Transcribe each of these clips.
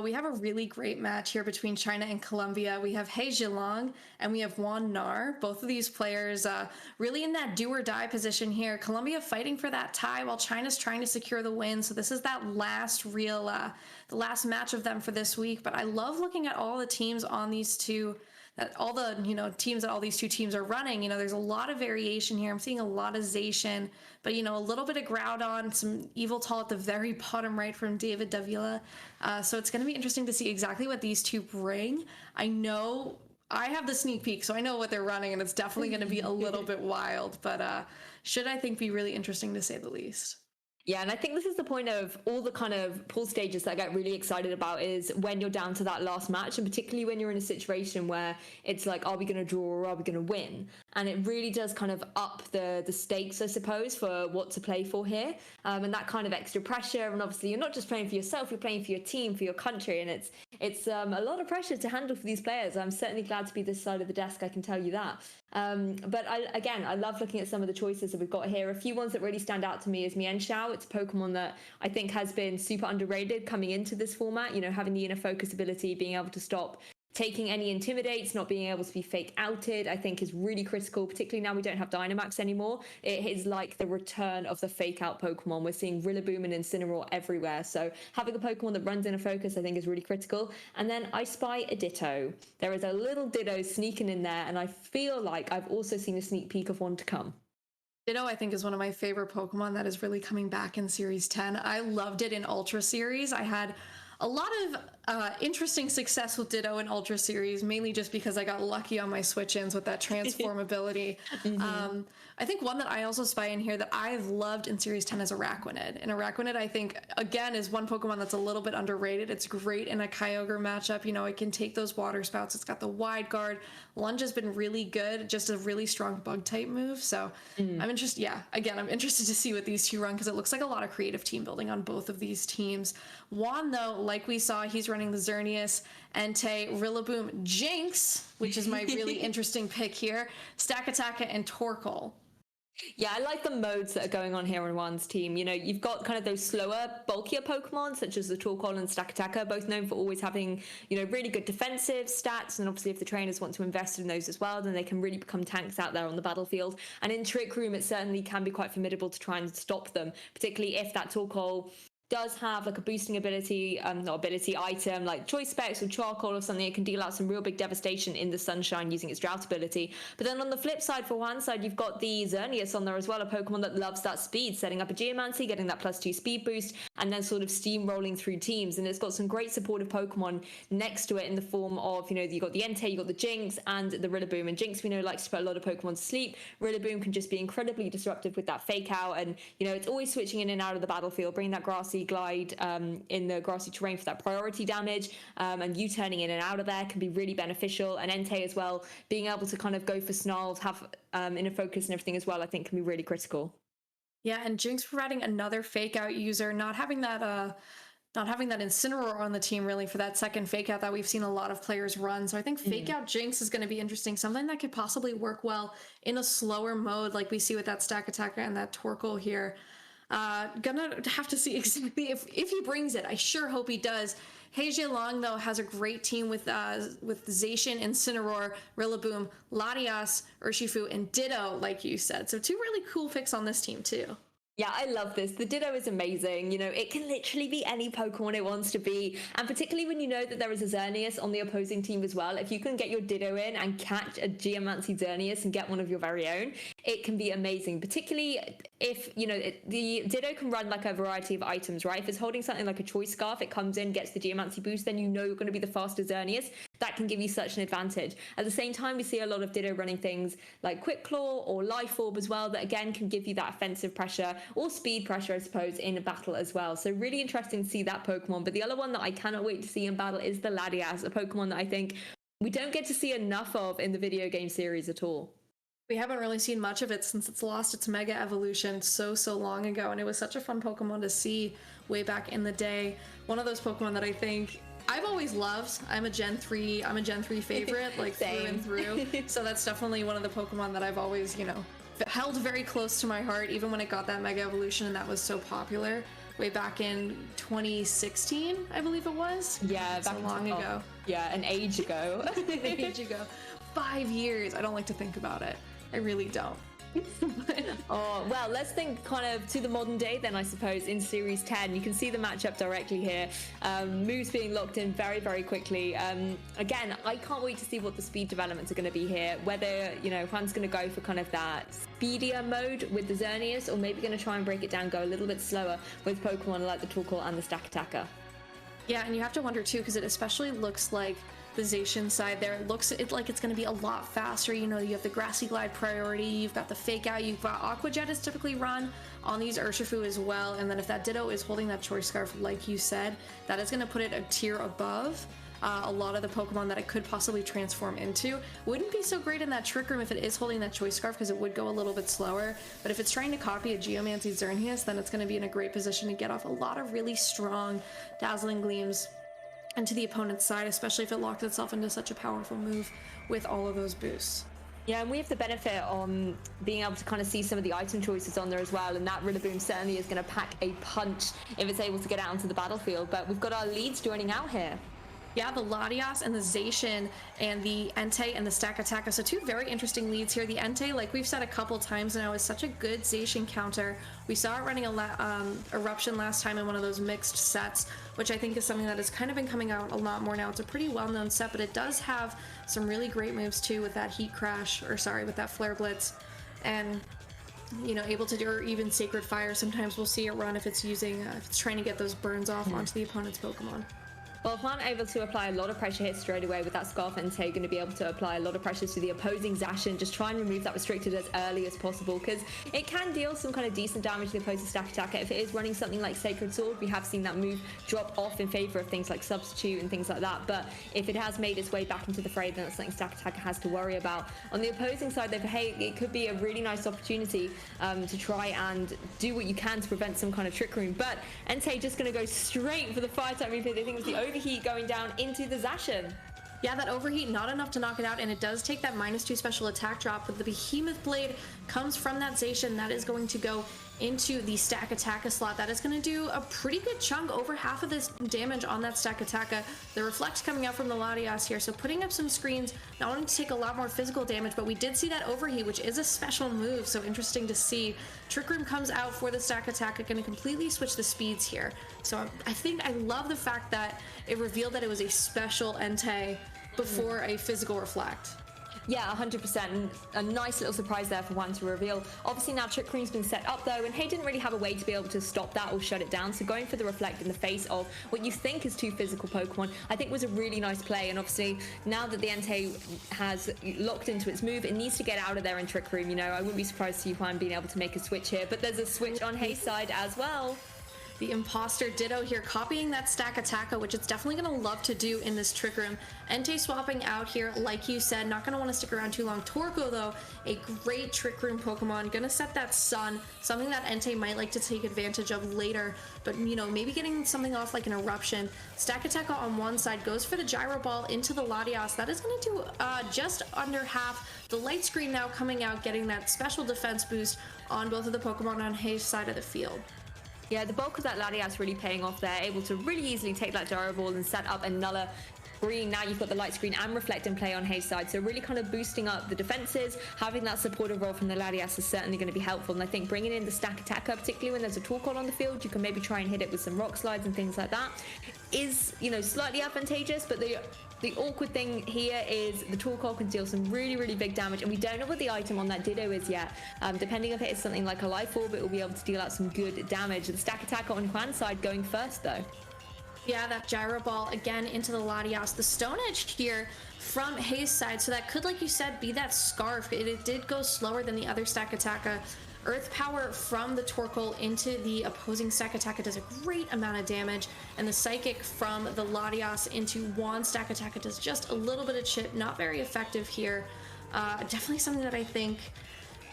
We have a really great match here between China and Colombia. We have Ziliang and we have Juan Naar. Both of these players really in that do or die position here. Colombia fighting for that tie while China's trying to secure the win. So this is that last real, the last match of them for this week. But I love looking at all the teams on these two, that all the, teams that all these two teams are running. There's a lot of variation here. I'm seeing a lot of Zacian, but, a little bit of Groudon, some Yveltal at the very bottom right from David Davila. So it's going to be interesting to see exactly what these two bring. I know I have the sneak peek, so I know what they're running, and it's definitely going to be a little bit wild, but should, I think, be really interesting to say the least. Yeah, and I think this is the point of all the kind of pool stages that I get really excited about is when you're down to that last match, and particularly when you're in a situation where it's like, are we going to draw or are we going to win? And it really does kind of up the stakes, I suppose, for what to play for here. And that kind of extra pressure. And obviously, you're not just playing for yourself, you're playing for your team, for your country. And it's a lot of pressure to handle for these players. I'm certainly glad to be this side of the desk, I can tell you that. But I love looking at some of the choices that we've got here. A few ones that really stand out to me is Mienshao. It's a Pokemon that I think has been super underrated coming into this format, having the inner focus ability, being able to stop taking any intimidates, not being able to be fake outed, I think is really critical, particularly now we don't have Dynamax anymore. It is like the return of the fake out Pokemon. We're seeing Rillaboom and Incineroar everywhere. So having a Pokemon that runs in a focus, I think, is really critical. And then I spy a Ditto. There is a little Ditto sneaking in there, and I feel like I've also seen a sneak peek of one to come. Ditto, I think, is one of my favorite Pokemon that is really coming back in Series 10. I loved it in Ultra Series. I had a lot of interesting success with Ditto in Ultra Series, mainly just because I got lucky on my switch-ins with that transformability. I think one that I also spy in here that I've loved in Series 10 is Araquanid. And Araquanid, I think, again, is one Pokemon that's a little bit underrated. It's great in a Kyogre matchup. It can take those water spouts. It's got the wide guard. Lunge has been really good, just a really strong bug-type move. So I'm interested, I'm interested to see what these two run because it looks like a lot of creative team building on both of these teams. Juan, though, like we saw, he's running the Xerneas, Entei, Rillaboom, Jinx, which is my really interesting pick here, Stakataka, and Torkoal. Yeah, I like the modes that are going on here on Juan's team. You've got kind of those slower, bulkier Pokemon, such as the Torkoal and Stakataka, both known for always having, really good defensive stats. And obviously, if the trainers want to invest in those as well, then they can really become tanks out there on the battlefield. And in Trick Room, it certainly can be quite formidable to try and stop them, particularly if that Torkoal does have like a boosting ability, not ability item like Choice Specs or Charcoal or something. It can deal out some real big devastation in the Sunshine using its drought ability. But then on the flip side, for one side, you've got the Xerneas on there as well, a Pokemon that loves that speed, setting up a Geomancy, getting that +2 speed boost, and then sort of steamrolling through teams. And it's got some great supportive Pokemon next to it in the form of, you've got the Entei, you've got the Jinx, and the Rillaboom. And Jinx, we know, likes to put a lot of Pokemon to sleep. Rillaboom can just be incredibly disruptive with that fake out, and it's always switching in and out of the battlefield, bringing that grassy glide in the grassy terrain for that priority damage, and you turning in and out of there can be really beneficial. And Entei as well, being able to kind of go for snarls, have inner focus and everything as well, I think can be really critical. Yeah, and Jinx providing another fake out user, not having that Incineroar on the team really for that second fake out that we've seen a lot of players run. So I think fake out Jinx is going to be interesting, something that could possibly work well in a slower mode like we see with that Stakataka and that Torkoal here. Gonna have to see exactly if he brings it. I sure hope he does. Ziliang, though, has a great team with Zacian, Incineroar, Rillaboom, Latias, Urshifu, and Ditto, like you said. So two really cool picks on this team, too. Yeah, I love this. The Ditto is amazing. It can literally be any Pokemon it wants to be. And particularly when you know that there is a Xerneas on the opposing team as well, if you can get your Ditto in and catch a Geomancy Xerneas and get one of your very own, it can be amazing. Particularly if, the Ditto can run like a variety of items, right? If it's holding something like a Choice Scarf, it comes in, gets the Geomancy boost, then you're going to be the faster Xerneas. That can give you such an advantage. At the same time, we see a lot of Ditto running things like Quick Claw or Life Orb as well, that again can give you that offensive pressure or speed pressure, I suppose, in a battle as well. So really interesting to see that Pokemon. But the other one that I cannot wait to see in battle is the Latias, a Pokemon that I think we don't get to see enough of in the video game series at all. We haven't really seen much of it since it's lost its Mega Evolution so long ago, and it was such a fun Pokemon to see way back in the day. One of those Pokemon that I think I've always loved. I'm a Gen 3 favorite, like through and through. So that's definitely one of the Pokemon that I've always, held very close to my heart, even when it got that Mega Evolution and that was so popular. way back in 2016, I believe it was. Yeah, so long ago. Yeah, an age ago. An age ago. 5 years. I don't like to think about it. I really don't. Oh, well, let's think kind of to the modern day then, I suppose, in Series 10. You can see the matchup directly here. Moves being locked in very, very quickly. Again, I can't wait to see what the speed developments are going to be here. Whether, you know, Juan's going to go for kind of that speedier mode with the Xerneas, or maybe going to try and break it down, go a little bit slower with Pokemon like the Torkoal and the Stakataka. Yeah, and you have to wonder too, because it especially looks like the Zacian side there, it looks like it's going to be a lot faster. You know, you have the Grassy Glide priority, you've got the Fake Out, you've got Aqua Jet is typically run on these Urshifu as well, and then if that Ditto is holding that Choice Scarf, like you said, that is going to put it a tier above a lot of the Pokemon that it could possibly transform into. Wouldn't be so great in that Trick Room if it is holding that Choice Scarf, because it would go a little bit slower, but if it's trying to copy a Geomancy Xerneas, then it's going to be in a great position to get off a lot of really strong Dazzling Gleams into the opponent's side, especially if it locked itself into such a powerful move with all of those boosts. Yeah, and we have the benefit on being able to kind of see some of the item choices on there as well, and that Rillaboom certainly is going to pack a punch if it's able to get out onto the battlefield. But we've got our leads joining out here. Yeah, the Latias and the Zacian and the Entei and the Stakataka. So two very interesting leads here. The Entei, like we've said a couple times now, is such a good Zacian counter. We saw it running a Eruption last time in one of those mixed sets, which I think is something that has kind of been coming out a lot more now. It's a pretty well-known set, but it does have some really great moves too with that Heat Crash, or sorry, with that Flare Blitz. And you know, able to do, or even Sacred Fire. Sometimes we'll see it run if it's using, if it's trying to get those burns off onto the opponent's Pokemon. Well, Juan able to apply a lot of pressure here straight away with that Scarf Entei, going to be able to apply a lot of pressure to the opposing Zacian, just try and remove that restricted as early as possible, because it can deal some kind of decent damage to the opposing Stakataka. If it is running something like Sacred Sword, we have seen that move drop off in favor of things like Substitute and things like that, but if it has made its way back into the fray, then that's something Stakataka has to worry about. On the opposing side, though, for Hay, it could be a really nice opportunity to try and do what you can to prevent some kind of Trick Room, but Entei just going to go straight for the Fire-type move. They think it was the Overheat going down into the Zacian. Yeah, that Overheat, not enough to knock it out, and it does take that -2 special attack drop, but the Behemoth Blade comes from that Zacian. That is going to go into the Stakataka slot. That is going to do a pretty good chunk, over half of this damage on that Stakataka. The Reflect coming out from the Latias here, so putting up some screens, not wanting to take a lot more physical damage, but we did see that Overheat, which is a special move, so interesting to see. Trick Room comes out for the Stakataka, going to completely switch the speeds here. So I think I love the fact that it revealed that it was a special Entei before a physical Reflect. Yeah, 100%. A nice little surprise there for Juan to reveal. Obviously now Trick Room's been set up though, and Hay didn't really have a way to be able to stop that or shut it down, so going for the Reflect in the face of what you think is two physical Pokemon, I think was a really nice play. And obviously now that the Entei has locked into its move, it needs to get out of there in Trick Room. You know, I wouldn't be surprised to see Juan being able to make a switch here, but there's a switch on Hay's side as well. The Imposter Ditto here, copying that Stakataka, which it's definitely going to love to do in this Trick Room. Entei swapping out here, like you said, not going to want to stick around too long. Torkoal, though, a great Trick Room Pokemon, going to set that Sun, something that Entei might like to take advantage of later, but, you know, maybe getting something off like an Eruption. Stakataka on one side goes for the Gyro Ball into the Latias. That is going to do just under half. The Light Screen now coming out, getting that special defense boost on both of the Pokemon on Hay's side of the field. Yeah, the bulk of that Latias really paying off there, able to really easily take that Gyro Ball and set up another green. Now you've got the Light Screen and Reflect in play on Hay's side, so really kind of boosting up the defenses. Having that supportive role from the Latias is certainly going to be helpful, and I think bringing in the Stakataka, particularly when there's a Torkoal on the field, you can maybe try and hit it with some Rock Slides and things like that, is, you know, slightly advantageous, but the awkward thing here is the Torkoal can deal some really, really big damage, and we don't know what the item on that Ditto is yet. Depending if it is something like a Life Orb, it will be able to deal out some good damage. The Stakataka on Juan's side going first, though. Yeah, that Gyro Ball again into the Latias. The Stone Edge here from Hay's side, so that could, like you said, be that Scarf. It did go slower than the other Stakataka. Earth Power from the Torkoal into the opposing Stakataka does a great amount of damage, and the Psychic from the Latias into Juan's Stakataka does just a little bit of chip. Not very effective here. Definitely something that I think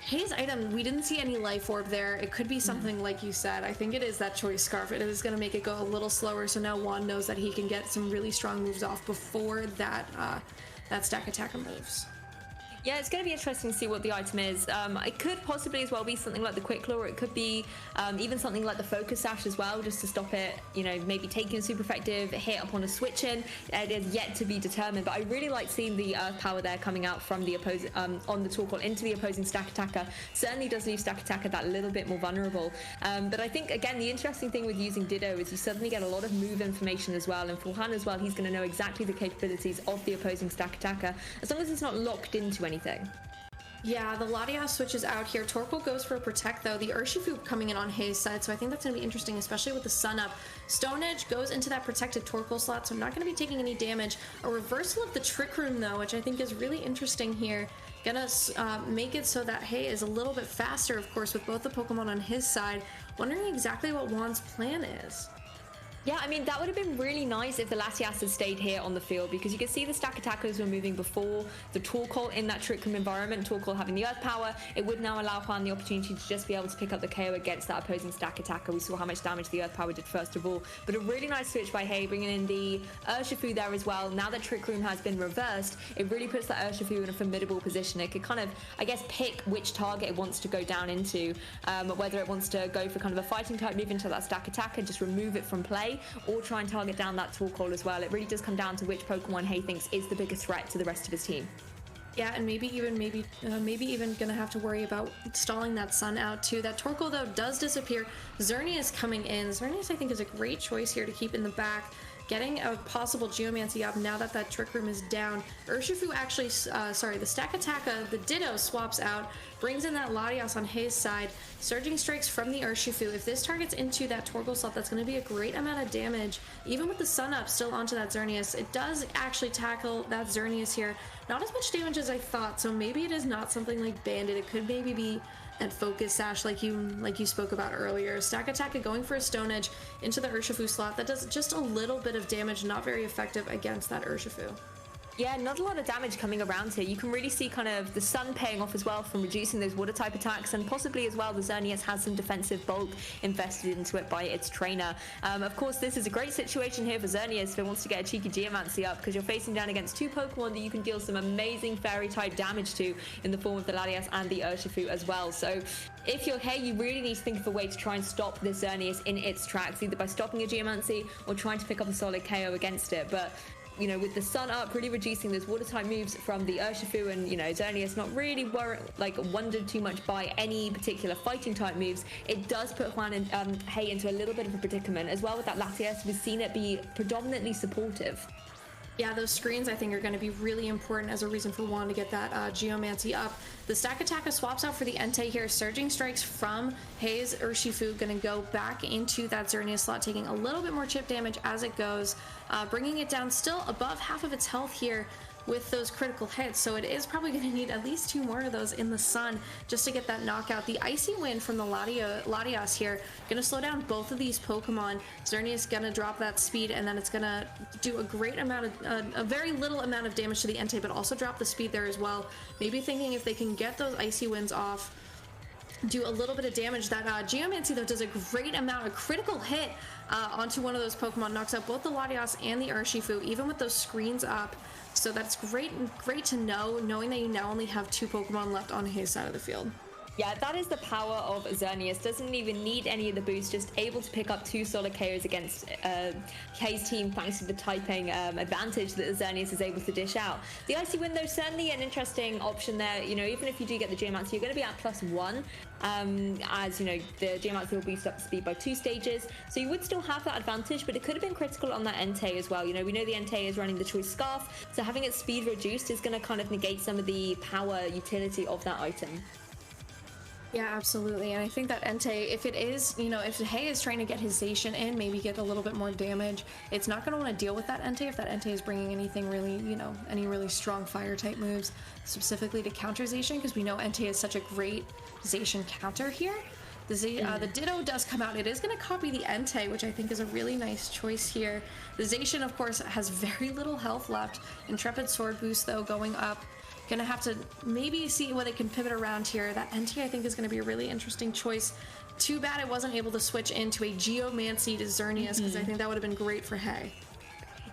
Hay's item, we didn't see any Life Orb there. It could be something like you said. I think it is that Choice Scarf. It is going to make it go a little slower, so now Juan knows that he can get some really strong moves off before that Stakataka moves. Yeah, it's going to be interesting to see what the item is. It could possibly as well be something like the Quick Claw, or it could be even something like the Focus Sash as well, just to stop it, you know, maybe taking a super effective hit upon a switch in. It is yet to be determined, but I really like seeing the Earth Power there coming out from the opposing, on the Torkoal into the opposing stack attacker. Certainly does leave stack attacker that little bit more vulnerable. But I think, again, the interesting thing with using Ditto is you suddenly get a lot of move information as well, and for Juan as well, he's going to know exactly the capabilities of the opposing stack attacker, as long as it's not locked into anything. Yeah, the Latias switches out here. Torkoal goes for a Protect, though. The Urshifu coming in on Hayes' side, so I think that's going to be interesting, especially with the Sun up. Stone Edge goes into that protected Torkoal slot, so I'm not going to be taking any damage. A reversal of the Trick Room, though, which I think is really interesting here. Gonna make it so that Hay is a little bit faster, of course, with both the Pokemon on his side. Wondering exactly what Juan's plan is. Yeah, I mean, that would have been really nice if the Latias had stayed here on the field, because you can see the stack attackers were moving before the Torkoal in that Trick Room environment. Torkoal having the Earth Power, it would now allow Juan the opportunity to just be able to pick up the KO against that opposing stack attacker. We saw how much damage the Earth Power did first of all, but a really nice switch by Hay, bringing in the Urshifu there as well. Now that Trick Room has been reversed, it really puts that Urshifu in a formidable position. It could kind of, I guess, pick which target it wants to go down into, whether it wants to go for kind of a fighting type move into that stack attacker, just remove it from play, or try and target down that Torkoal as well. It really does come down to which Pokemon Hay thinks is the biggest threat to the rest of his team. Yeah, and maybe even gonna have to worry about stalling that Sun out too. That Torkoal, though, does disappear. Xerneas coming in. Xerneas, I think, is a great choice here to keep in the back. Getting a possible Geomancy up now that that Trick Room is down. Urshifu actually, the Stack Attacker, the Ditto swaps out, brings in that Latias on his side. Surging Strikes from the Urshifu. If this targets into that Torkoal slot, that's going to be a great amount of damage. Even with the Sun up still onto that Xerneas, it does actually tackle that Xerneas here. Not as much damage as I thought, so maybe it is not something like Bandit. It could maybe be and Focus Sash like you spoke about earlier. Stack Attack going for a Stone Edge into the Urshifu slot. That does just a little bit of damage, not very effective against that Urshifu. Yeah, not a lot of damage coming around here. You can really see kind of the Sun paying off as well from reducing those water type attacks, and possibly as well the Xerneas has some defensive bulk invested into it by its trainer. Of course, this is a great situation here for Xerneas if it wants to get a cheeky Geomancy up, because you're facing down against two Pokemon that you can deal some amazing fairy type damage to in the form of the Latias and the Urshifu as well. So if you're here, you really need to think of a way to try and stop this Xerneas in its tracks, either by stopping a Geomancy or trying to pick up a solid KO against it. But you know, with the Sun up, really reducing those water type moves from the Urshifu, and you know, Xerneas not really wondered too much by any particular fighting type moves, it does put Juan and Hay into a little bit of a predicament as well. With that Latias, we've seen it be predominantly supportive. Yeah, those screens I think are going to be really important as a reason for Juan to get that Geomancy up. The Stack Attacker swaps out for the Entei here. Surging Strikes from Hayes Urshifu going to go back into that Xerneas slot, taking a little bit more chip damage as it goes, bringing it down still above half of its health here with those critical hits, so it is probably going to need at least two more of those in the Sun just to get that knockout. The Icy Wind from the Latias here going to slow down both of these Pokemon. Xerneas going to drop that speed, and then it's going to do a great amount of, a very little amount of damage to the Entei, but also drop the speed there as well. Maybe thinking if they can get those Icy Winds off, do a little bit of damage. That Geomancy, though, does a great amount of critical hit onto one of those Pokemon, knocks out both the Latias and the Urshifu, even with those screens up. So that's great to know, knowing that you now only have two Pokemon left on his side of the field. Yeah, that is the power of Xerneas. Doesn't even need any of the boosts, just able to pick up two solid KOs against K's team thanks to the typing advantage that Xerneas is able to dish out. The Icy Wind, though, certainly an interesting option there. You know, even if you do get the Geomancy, you're going to be at +1, as, you know, the Geomancy will boost up speed by 2 stages. So you would still have that advantage, but it could have been critical on that Entei as well. You know, we know the Entei is running the Choice Scarf, so having its speed reduced is going to kind of negate some of the power utility of that item. Yeah, absolutely. And I think that Entei, if it is, you know, if Hay is trying to get his Zacian in, maybe get a little bit more damage, it's not going to want to deal with that Entei if that Entei is bringing anything really, you know, any really strong fire type moves specifically to counter Zacian, because we know Entei is such a great Zacian counter here. The Ditto does come out. It is going to copy the Entei, which I think is a really nice choice here. The Zacian, of course, has very little health left. Intrepid Sword Boost, though, going up. Gonna have to maybe see what they can pivot around here. That Entei, I think, is going to be a really interesting choice. Too bad it wasn't able to switch into a Geomancy to Xerneas, because I think that would have been great for Hay.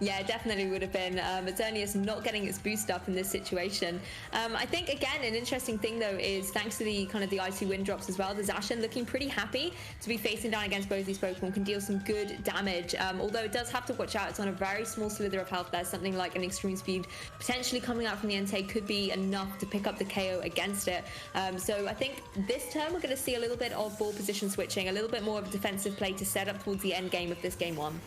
Yeah, it definitely would have been. But Xerneas not getting its boost up in this situation. I think, again, an interesting thing, though, is thanks to the kind of the icy wind drops as well, the Zacian looking pretty happy to be facing down against both these Pokemon, can deal some good damage. Although it does have to watch out. It's on a very small slither of health there. Something like an extreme speed potentially coming out from the Entei could be enough to pick up the KO against it. So I think this turn we're going to see a little bit of ball position switching, a little bit more of a defensive play to set up towards the end game of this game one.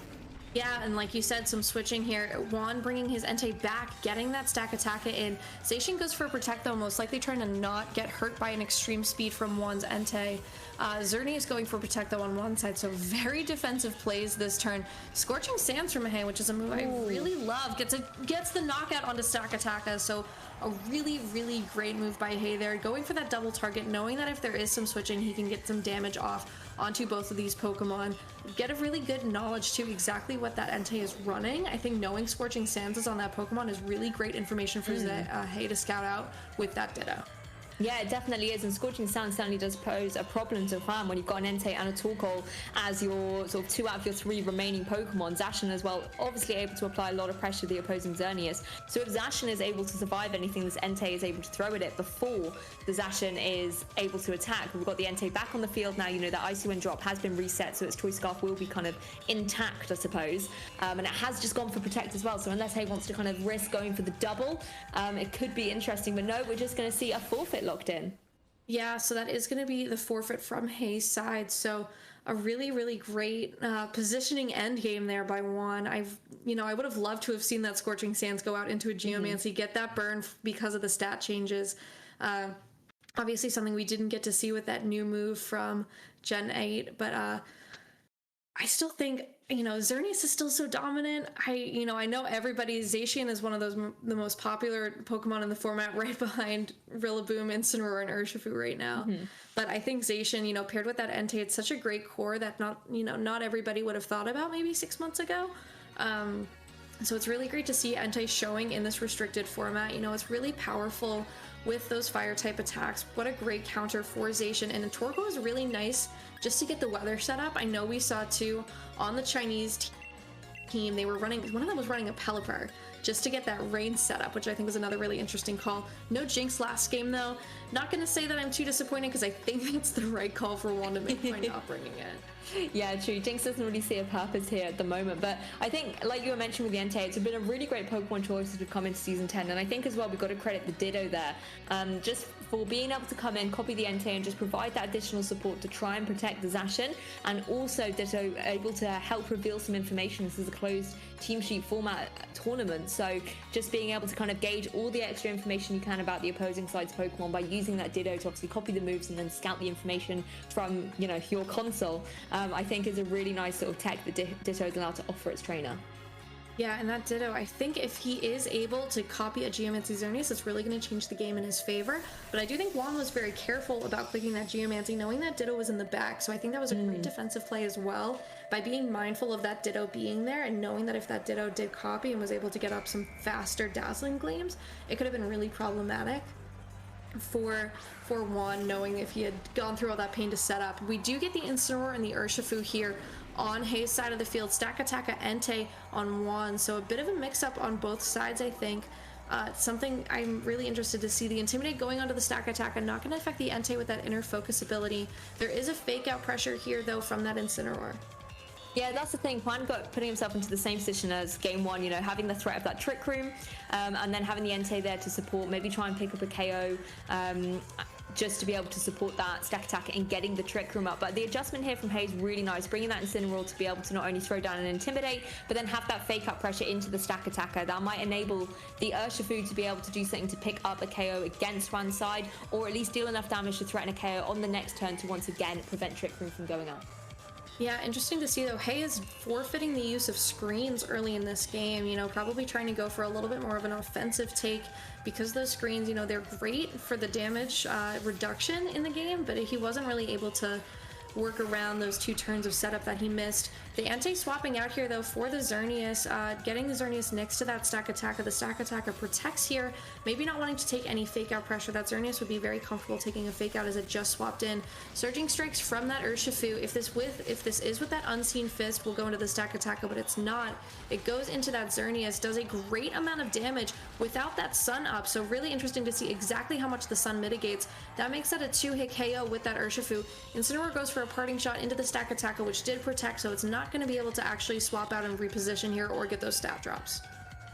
Yeah, and like you said, some switching here. Juan bringing his Entei back, getting that stack Attacka in. Zacian goes for Protect, though, most likely trying to not get hurt by an extreme speed from Juan's Entei. Xerneas going for Protect, though, on one side, so very defensive plays this turn. Scorching Sands from Hay, which is a move I really love. Gets the knockout onto stack Attacka, so a really, really great move by Hay there. Going for that double target, knowing that if there is some switching, he can get some damage off onto both of these Pokemon. Get a really good knowledge to exactly what that Entei is running. I think knowing Scorching Sands is on that Pokemon is really great information for Hay to scout out with that Ditto. Yeah, it definitely is, and Scorching Sands certainly does pose a problem to Juan when you've got an Entei and a Torkoal as your sort of 2 out of your 3 remaining Pokemon. Zacian as well, obviously able to apply a lot of pressure to the opposing Xerneas. So if Zacian is able to survive anything, this Entei is able to throw at it before the Zacian is able to attack. We've got the Entei back on the field now. You know, that Icy Wind drop has been reset, so its Choice Scarf will be kind of intact, I suppose. And it has just gone for Protect as well, so unless Hay wants to kind of risk going for the double, it could be interesting. But no, we're just going to see a forfeit locked in. Yeah, so that is going to be the forfeit from Hay's side. So a really, really great positioning end game there by Juan. I would have loved to have seen that Scorching Sands go out into a Geomancy, get that burn because of the stat changes. Obviously something we didn't get to see with that new move from Gen 8, but I still think, Xerneas is still so dominant. I know Zacian is one of the most popular Pokemon in the format, right behind Rillaboom, Incineroar, and Urshifu right now. But I think Zacian, paired with that Entei, it's such a great core that not everybody would have thought about maybe 6 months ago. So it's really great to see Entei showing in this restricted format. It's really powerful with those fire type attacks. What a great counter for Zacian, and Torkoal is really nice just to get the weather set up. I know we saw too on the Chinese team, they were running, one of them was running a Pelipper just to get that rain set up, which I think was another really interesting call. No Jinx last game though. Not gonna say that I'm too disappointed because I think that's the right call for Juan to make by not bringing it. Yeah, true. Jinx doesn't really see a purpose here at the moment, but I think, like you were mentioning with the Entei, it's been a really great Pokemon choice to come into Season 10, and I think as well we've got to credit the Ditto there, just for being able to come in, copy the Entei, and just provide that additional support to try and protect the Zacian, and also Ditto able to help reveal some information. This is a closed team sheet format tournament, so just being able to kind of gauge all the extra information you can about the opposing side's Pokemon by using that Ditto to obviously copy the moves and then scout the information from, your console, I think is a really nice sort of tech that Ditto is allowed to offer its trainer. Yeah, and that Ditto, I think if he is able to copy a Geomancy Xerneas, it's really going to change the game in his favor. But I do think Juan was very careful about clicking that Geomancy, knowing that Ditto was in the back. So I think that was a great defensive play as well, by being mindful of that Ditto being there and knowing that if that Ditto did copy and was able to get up some faster Dazzling Gleams, it could have been really problematic for Juan, knowing if he had gone through all that pain to set up. We do get the Incineroar and the Urshifu here on Hay's side of the field. Stack Attacka Entei on Juan, so a bit of a mix-up on both sides, I think. Something I'm really interested to see. The Intimidate going onto the Stack Attacka, not going to affect the Entei with that Inner Focus ability. There is a fake out pressure here, though, from that Incineroar. Yeah, that's the thing. Juan putting himself into the same position as game one, having the threat of that Trick Room, and then having the Entei there to support, maybe try and pick up a KO, just to be able to support that stack attack and getting the Trick Room up. But the adjustment here from Hayes really nice, bringing that Incineroar to be able to not only throw down and Intimidate, but then have that fake up pressure into the stack attacker. That might enable the Urshifu to be able to do something to pick up a KO against Juan's side, or at least deal enough damage to threaten a KO on the next turn to once again prevent Trick Room from going up. Yeah, interesting to see though. Hay is forfeiting the use of screens early in this game, probably trying to go for a little bit more of an offensive take, because those screens, they're great for the damage reduction in the game, but he wasn't really able to work around those 2 turns of setup that he missed. The anti-swapping out here though for the Xerneas, getting the Xerneas next to that stack attacker. The stack attacker protects here, maybe not wanting to take any fake out pressure. That Xerneas would be very comfortable taking a fake out as it just swapped in. Surging strikes from that Urshifu. If this is with that unseen fist, will go into the stack attacker, but it's not. It goes into that Xerneas, does a great amount of damage without that sun up. So really interesting to see exactly how much the sun mitigates. That makes that a 2-hit KO with that Urshifu. Incineroar goes for a parting shot into the stack attacker, which did protect, so it's not going to be able to actually swap out and reposition here or get those stat drops.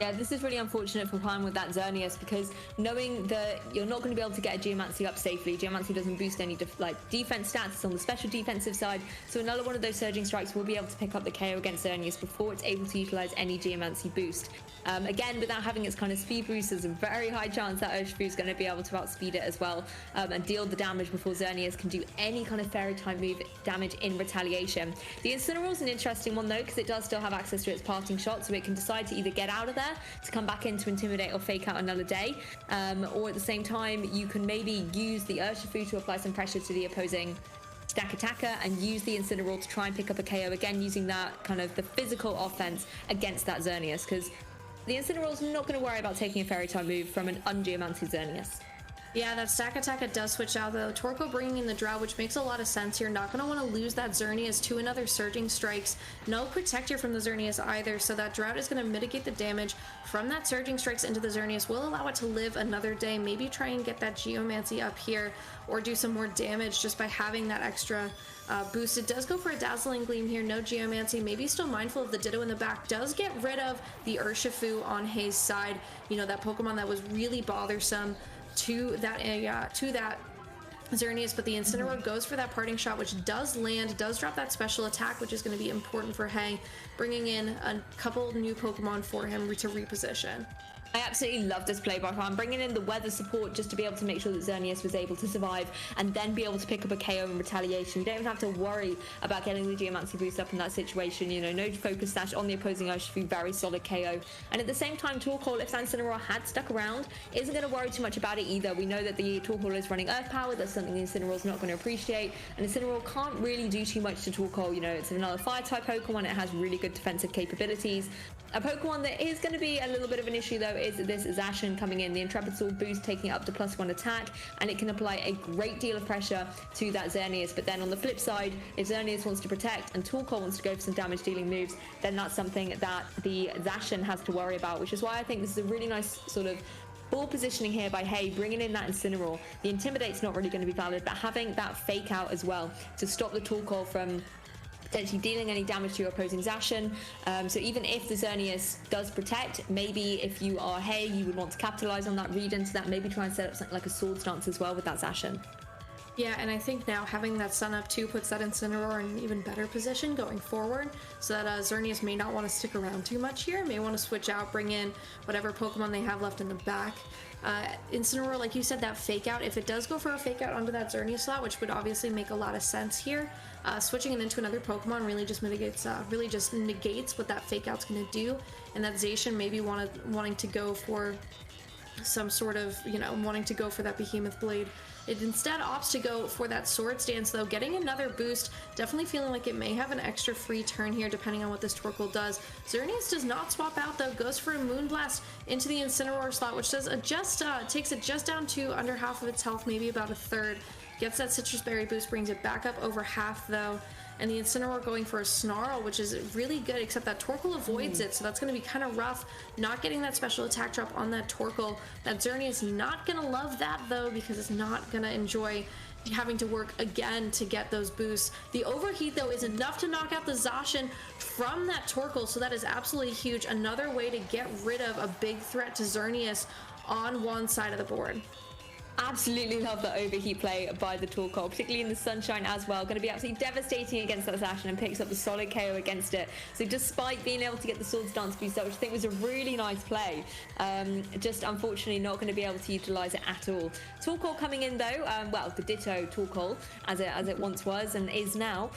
Yeah, this is really unfortunate for Juan with that Xerneas, because knowing that you're not going to be able to get a Geomancy up safely. Geomancy doesn't boost any defense stats. It's on the special defensive side, so another one of those surging strikes will be able to pick up the KO against Xerneas before it's able to utilize any Geomancy boost. Again, without having its kind of speed boost, there's a very high chance that Urshifu is going to be able to outspeed it as well, and deal the damage before Xerneas can do any kind of fairy type move damage in retaliation. The Incineroar is an interesting one though, because it does still have access to its parting shot, so it can decide to either get out of there to come back in to intimidate or fake out another day, or at the same time you can maybe use the Urshifu to apply some pressure to the opposing stack attacker and use the Incineroar to try and pick up a KO, again using that kind of the physical offense against that Xerneas, because the Incineroar is not going to worry about taking a fairy type move from an ungeomancy Xerneas. Yeah, that stack attacker does switch out though. Torkoal bringing in the Drow, which makes a lot of sense here. Not going to want to lose that Xerneas to another Surging Strikes. No Protector from the Xerneas either, so that Drought is going to mitigate the damage from that Surging Strikes into the Xerneas. Will allow it to live another day. Maybe try and get that Geomancy up here or do some more damage just by having that extra boost. It does go for a Dazzling Gleam here. No Geomancy. Maybe still mindful of the Ditto in the back. Does get rid of the Urshifu on Hayes' side. You know, that Pokemon that was really bothersome to that Xerneas, but the Incineroar goes for that parting shot, which does land, does drop that special attack, which is going to be important for Hay, bringing in a couple new Pokemon for him to reposition. I absolutely love this play by Juan, bringing in the weather support just to be able to make sure that Xerneas was able to survive and then be able to pick up a KO in retaliation. You don't even have to worry about getting the Geomancy boost up in that situation. You know, no focus stash on the opposing Urshifu, very solid KO. And at the same time, Torkoal, if Incineroar had stuck around, isn't going to worry too much about it either. We know that the Torkoal is running Earth Power. That's something the Incineroar's not going to appreciate. And Incineroar can't really do too much to Torkoal. You know, it's another Fire-type Pokemon. It has really good defensive capabilities. A Pokemon that is going to be a little bit of an issue though is this Zacian coming in. The Intrepid Sword boost taking it up to +1 attack, and it can apply a great deal of pressure to that Xerneas. But then on the flip side, if Xerneas wants to protect and Torkoal wants to go for some damage dealing moves, then that's something that the Zacian has to worry about, which is why I think this is a really nice sort of ball positioning here by Hay, bringing in that Incineroar. The Intimidate's not really going to be valid, but having that fake out as well to stop the Torkoal from potentially dealing any damage to your opposing Zacian. So even if the Xerneas does protect, maybe if you are Hay, you would want to capitalize on that, read into that, maybe try and set up something like a Sword Stance as well with that Zacian. Yeah, and I think now having that Sun Up too puts that Incineroar in an even better position going forward, so that Xerneas may not want to stick around too much here, may want to switch out, bring in whatever Pokemon they have left in the back. Incineroar, like you said, that fake out, if it does go for a fake out onto that Xerneas slot, which would obviously make a lot of sense here, switching it into another Pokemon really just mitigates, really just negates what that fake out's going to do, and that Zacian maybe wanting to go for some sort of, you know, wanting to go for that Behemoth Blade. It instead opts to go for that Swords Dance though, getting another boost, definitely feeling like it may have an extra free turn here depending on what this Torkoal does. Xerneas does not swap out though, goes for a Moonblast into the Incineroar slot, which does adjust, takes it just down to under half of its health, maybe about a third. Gets that Citrus Berry boost, brings it back up over half though. And the Incineroar going for a Snarl, which is really good, except that Torkoal avoids it, so that's going to be kind of rough. Not getting that special attack drop on that Torkoal. That Xerneas not going to love that, though, because it's not going to enjoy having to work again to get those boosts. The Overheat, though, is enough to knock out the Zacian from that Torkoal, so that is absolutely huge. Another way to get rid of a big threat to Xerneas on one side of the board. Absolutely love the Overheat play by the Torkoal, particularly in the Sunshine as well. Going to be absolutely devastating against that Zacian, and picks up the solid KO against it. So despite being able to get the Swords Dance boost up, which I think was a really nice play, just unfortunately not going to be able to utilize it at all. Torkoal coming in though, well, the Ditto Torkoal as it once was and is now,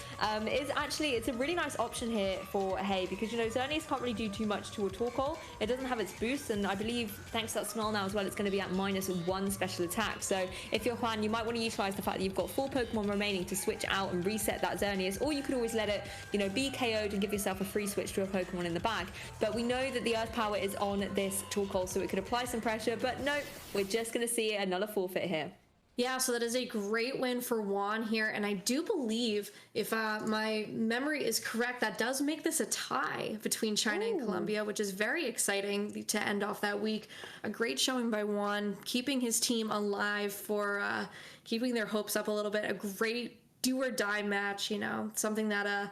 is actually, it's a really nice option here for Hay, because you know Xerneas can't really do too much to a Torkoal. It doesn't have its boost, and I believe thanks to that Snarl now as well, it's going to be at -1 special attack. attack. So if you're Juan, you might want to utilize the fact that you've got 4 Pokemon remaining to switch out and reset that Xerneas, or you could always let it, you know, be KO'd and give yourself a free switch to a Pokemon in the bag. But we know that the Earth Power is on this Torkoal, so it could apply some pressure, but no, we're just going to see another forfeit here. Yeah, so that is a great win for Juan here, and I do believe, if my memory is correct, that does make this a tie between China and Colombia, which is very exciting to end off that week. A great showing by Juan, keeping his team alive for keeping their hopes up a little bit. A great do-or-die match, you know, something that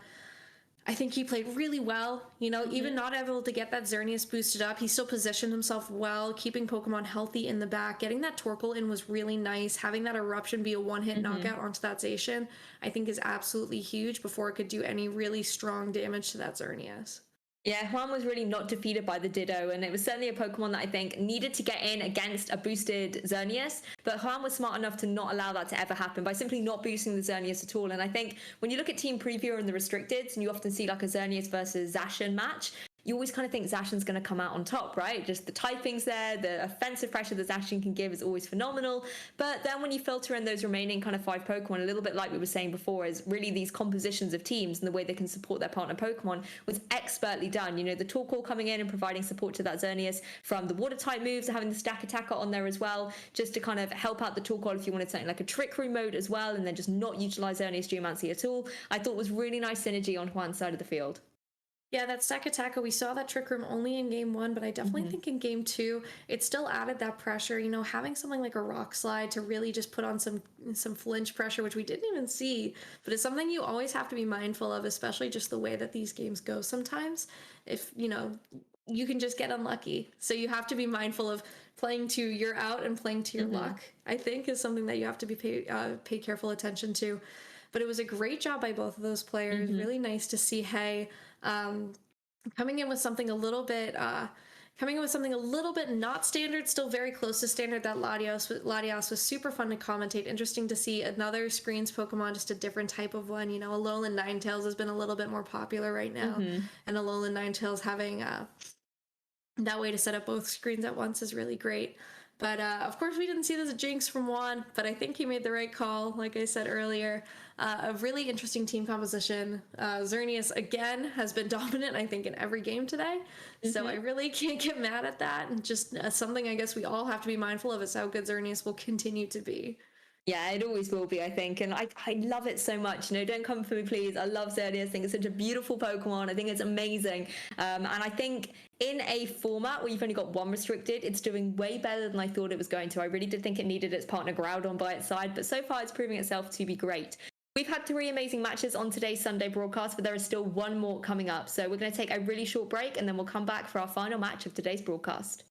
I think he played really well, you know, even not able to get that Xerneas boosted up. He still positioned himself well, keeping Pokemon healthy in the back. Getting that Torkoal in was really nice. Having that Eruption be a one-hit knockout onto that Zacian, I think is absolutely huge before it could do any really strong damage to that Xerneas. Yeah, Juan was really not defeated by the Ditto, and it was certainly a Pokemon that I think needed to get in against a boosted Xerneas, but Juan was smart enough to not allow that to ever happen by simply not boosting the Xerneas at all. And I think when you look at Team Preview and the Restricted, and you often see like a Xerneas versus Zacian match, you always kind of think Zacian's going to come out on top, right? Just the typing's there, the offensive pressure that Zacian can give is always phenomenal. But then when you filter in those remaining kind of 5 Pokemon, a little bit like we were saying before, is really these compositions of teams and the way they can support their partner Pokemon was expertly done. You know, the Torkoal coming in and providing support to that Xerneas from the water type moves, having the Stack Attacker on there as well, just to kind of help out the Torkoal if you wanted something like a Trick Room mode as well, and then just not utilize Xerneas Geomancy at all. I thought was really nice synergy on Juan's side of the field. Yeah, that Stack Attacker, we saw that Trick Room only in game 1, but I definitely think in game 2, it still added that pressure. You know, having something like a Rock Slide to really just put on some flinch pressure, which we didn't even see, but it's something you always have to be mindful of, especially just the way that these games go sometimes. If, you know, you can just get unlucky. So you have to be mindful of playing to your out and playing to your luck, I think, is something that you have to be pay careful attention to. But it was a great job by both of those players. Really nice to see Hay coming in with something a little bit not standard, still very close to standard. That Latios was super fun to commentate. Interesting to see another screens Pokemon, just a different type of one. You know, Alolan Ninetales has been a little bit more popular right now, and Alolan Ninetales having that way to set up both screens at once is really great. But of course, we didn't see this Jinx from Juan, but I think he made the right call, like I said earlier. A really interesting team composition. Xerneas, again, has been dominant, I think, in every game today. So I really can't get mad at that. And just something I guess we all have to be mindful of is how good Xerneas will continue to be. Yeah, it always will be, I think. And I love it so much. You know, don't come for me, please. I love Xerneas. I think it's such a beautiful Pokemon. I think it's amazing. And I think in a format where you've only got 1 restricted, it's doing way better than I thought it was going to. I really did think it needed its partner Groudon by its side, but so far it's proving itself to be great. We've had 3 amazing matches on today's Sunday broadcast, but there is still 1 more coming up. So we're going to take a really short break and then we'll come back for our final match of today's broadcast.